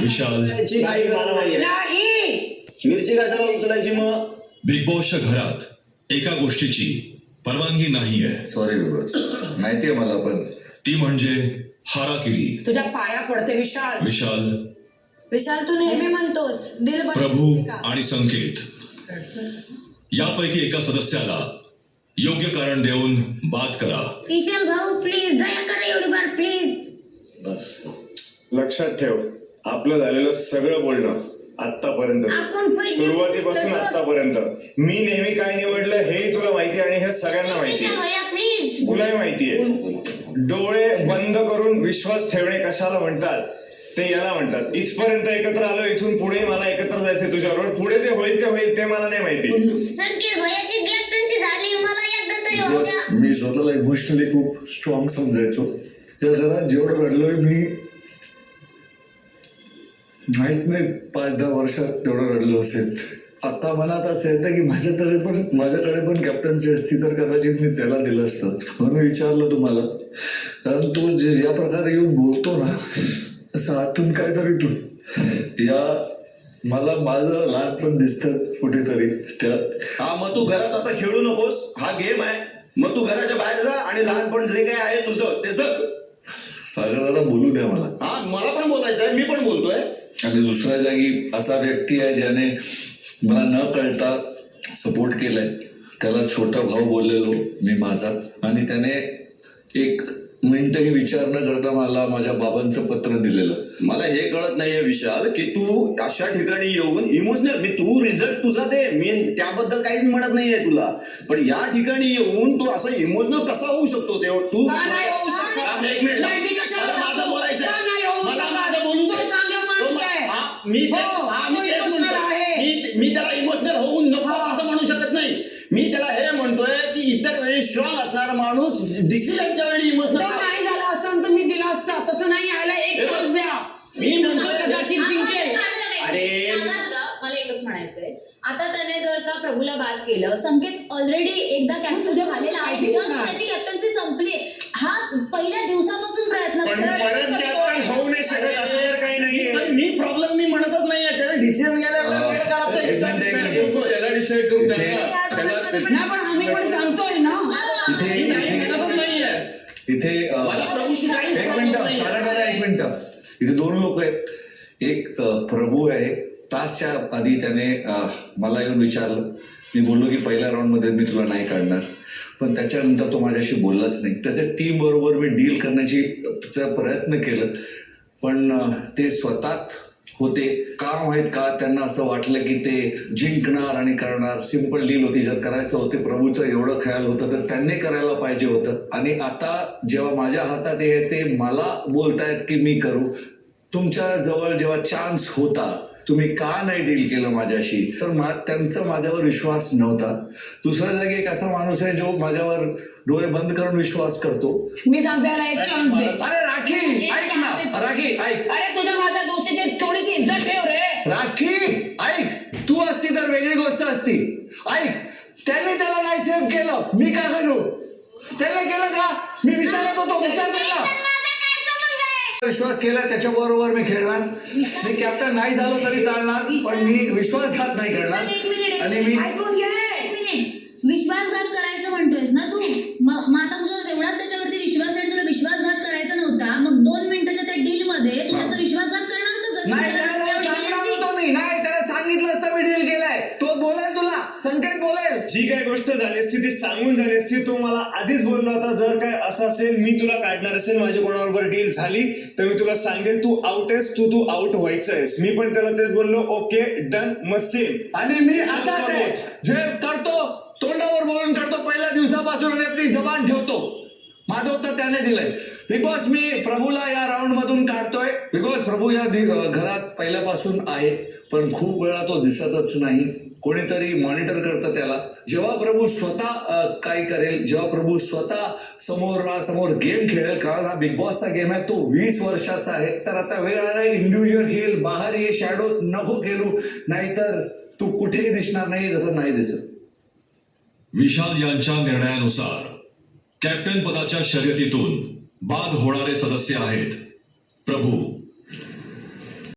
विशाल मिरची कशाला उचलायची मग? बिग बॉसच्या घरात एका गोष्टीची परवानगी नाहीये. सॉरी बॉस, माहितीये मला, पण ती म्हणजे हाराकिरी. तुझ्या पाया पडते विशाल. विशाल, विशाल तू नेहमी म्हणतोस दिल बन प्रभू का? आणि संकेत यापैकी एका सदस्याला योग्य कारण देऊन बाद करा. विशाल भाऊ प्लीज दया करा एवढी बार प्लीज. लक्षात ठेव, आपलं झालेलं सगळं बोलणं आतापर्यंत, आपण पैसे सुरुवातीपासून आतापर्यंत मी नेहमी काय निवडलं हे तुला माहिती आणि हे सगळ्यांना माहिती विशाल भैया प्लीज. तुलाही माहितीये. डोळे बंद करून विश्वास ठेवणे कशाला म्हणतात ते याला म्हणतात. इथपर्यंत एकत्र आलो, इथून पुढे मला एकत्र जायचंय तुझ्याबरोबर. पुढे जे होईल ते होईल, ते मला नाही माहिती. संकेत भैयाची कॅप्टन्सी झाली, मला एकदा तरी होऊ द्या. बॉस, मी स्वतःला इमोशनली खूप स्ट्रॉंग समजायचो. या घरात जेवढं रडलोय मी, माहित नाही 5-10 वर्षात तेवढं रडलो असेल. आता मनात असं येतं की माझ्याकडे पण कॅप्टन्सी असती तर कदाचित मी त्याला दिलं असतं. म्हणून विचारलं तुम्हाला, कारण तो या प्रकारे येऊन बोलतो ना, असं आतून काहीतरी तू मला माझं लहानपण दिसतं कुठेतरी त्यात. हा, मग तू घरात आता खेळू नकोस, हा गेम आहे. मग तू घराच्या बाहेर जा आणि लहानपण जे काही आहे तुझं ते जग. सागराला बोलू द्या मला. हा, मला पण बोलायचं आहे, मी पण बोलतोय. आणि दुसऱ्या जागी असा व्यक्ती आहे ज्याने मला न कळता सपोर्ट केलाय, त्याला छोटा भाऊ बोललेलो मी माझा, आणि त्याने 1 मिनिटही विचार न करता मला माझ्या बाबांचं पत्र दिलेलं. मला हे कळत नाहीये विशाल की तू अशा ठिकाणी येऊन इमोशनल, तू रिझल्ट तुझा दे, मी त्याबद्दल काहीच म्हणत नाहीये तुला, पण या ठिकाणी येऊन तू असं इमोशनल कसा होऊ शकतोस? तू नाही होऊ शकत. थांब एक मिनिट, नाही, मी कशाला मला माझं बोलायचं का नाही होऊ मला शकत? माझं बोलू दे. तो चांगला माणूस आहे. मी हो, तेच emotional म्हणतो. आहे. मी त्याला इमोशनल होऊन नको असं म्हणू शकत नाही. मी त्याला हे म्हणतोय की इतर वेळी स्ट्रॉंग असणारा माणूस डिसिजनच्या वेळी तो इमोशनल. नाही झाला असता तर मी दिला असता. तसं नाही यायला एक तास द्या. मी म्हणतोय कदाचित जिंकेल. अरे मला एकच म्हणायचंय, आता त्याने जर का प्रभूला बाद केलं, संकेत ऑलरेडी एकदा कॅप्टन झालेला आहे, जस्ट त्याची कॅप्टन्सी संपली. हा पहिल्या दिवसापासून प्रयत्न पण करतोय. परत कॅप्टन होऊ नाही शकत असं तर काही नाहीये. पण मी प्रॉब्लेम मी म्हणतच नाहीये, त्याला डिसिजन घ्यायला याला डिसाईड करून नाही पण आम्ही पण सांगतोय ना. म्हणतच नाहीये. इथे मला प्रभूची काहीच एक problem मिनिट, नाहीये. सागरदादा एक मिनिट. इथे 2 लोक आहेत. एक प्रभू आहे. तासच्या आधी त्याने मला येऊन विचारलं. मी बोललो की पहिल्या राऊंडमध्ये मी तुला नाही काढणार, पण त्याच्यानंतर तो माझ्याशी बोललाच नाही. त्याच्या टीम बरोबर मी डील करण्याची प्रयत्न केलं, पण ते स्वतःच होते. का माहीत का त्यांना असं वाटलं की ते जिंकणार आणि करणार. सिंपल डील होती. जर करायचं होते प्रभूचं एवढं ख्याल होतं तर त्यांनी करायला पाहिजे होतं. आणि आता जेव्हा माझ्या हातात हे ते मला बोलतायत की मी करू, तुमच्या जवळ जेव्हा चान्स होता तुम्ही का नाही डील केलं माझ्याशी, तर त्यांचा माझ्यावर विश्वास नव्हता. दुसऱ्या जागी एक असा माणूस आहे जो माझ्यावर डोळे बंद करून विश्वास करतो. मी सांगतो याला एक चान्स दे. अरे राखी ऐक ना, राखी ऐक. अरे तुझ्या माझ्या दोषीची थोडीशी इज्जत ठेव रे. राखी ऐक, तू असती तर वेगळी गोष्ट असती. ऐक, त्यांनी त्याला नाही सेव्ह केलं, मी का करू? त्याला केलं का? मी विचारत होतो, विचार केला, विश्वास केला, त्याच्याबरोबर मी खेळणार. मी कॅप्टन नाही झालो तरी चालणार, पण मी विश्वासघात नाही करणार. आणि मी ऐकून घे. एक मिनिट, विश्वासघात करायचं म्हणतोयस ना तू. मग आता तुझा एवढाच त्याच्यावरती विश्वास आहे, तुला विश्वासघात करायचा नव्हता, मग 2 मिनिटाच्या त्या डील मध्ये तू त्याचा विश्वासघात करणार होता. नाही, त्याला सांगणार होतो मी. नाही, त्याला सांगितलं असतं मी डील केलाय. तो बोलेल तुला, संकेत बोलेल. जी काय गोष्ट झाली असती ती सांगून झाली असती. तो मला आधीच बोलला होता, जर काय असं असेल, मी तुला काढणार असेल, माझ्या कोणाबरोबर डील झाली तर मी तुला सांगेल तू आउट आहेस, तू आउट व्हायचं आहेस. मी पण त्याला तेच बोललो, ओके डन, मग सेम. आणि मी असाच आहे, जे करतो तोंडावर बोलून करतो पहिल्या दिवसापासून, आणि आपली जबान ठेवतो. माझं उत्तर त्याने दिलंय. बिकॉज मी प्रभूला या राऊंड मधून काढतोय, बिकॉज प्रभू या घरात पहिल्यापासून आहे, पण खूप वेळा तो दिसतच नाही. कोणीतरी मॉनिटर करतं त्याला. जेव्हा प्रभू स्वतः काही करेल, जेव्हा प्रभू स्वतः समोर गेम खेळेल, कारण हा बिग बॉसचा गेम आहे, तो 20 वर्षाचा आहे, तर आता वेळ आला इंडिव्हिज्युअल खेळ, बाहेर ये, शॅडो नको खेळू, नाहीतर तू कुठेही दिसणार नाही जसं नाही दिसत. विशाल यांच्या निर्णयानुसार कॅप्टन पदाच्या शर्यतीतून बाद होणारे सदस्य आहेत प्रभू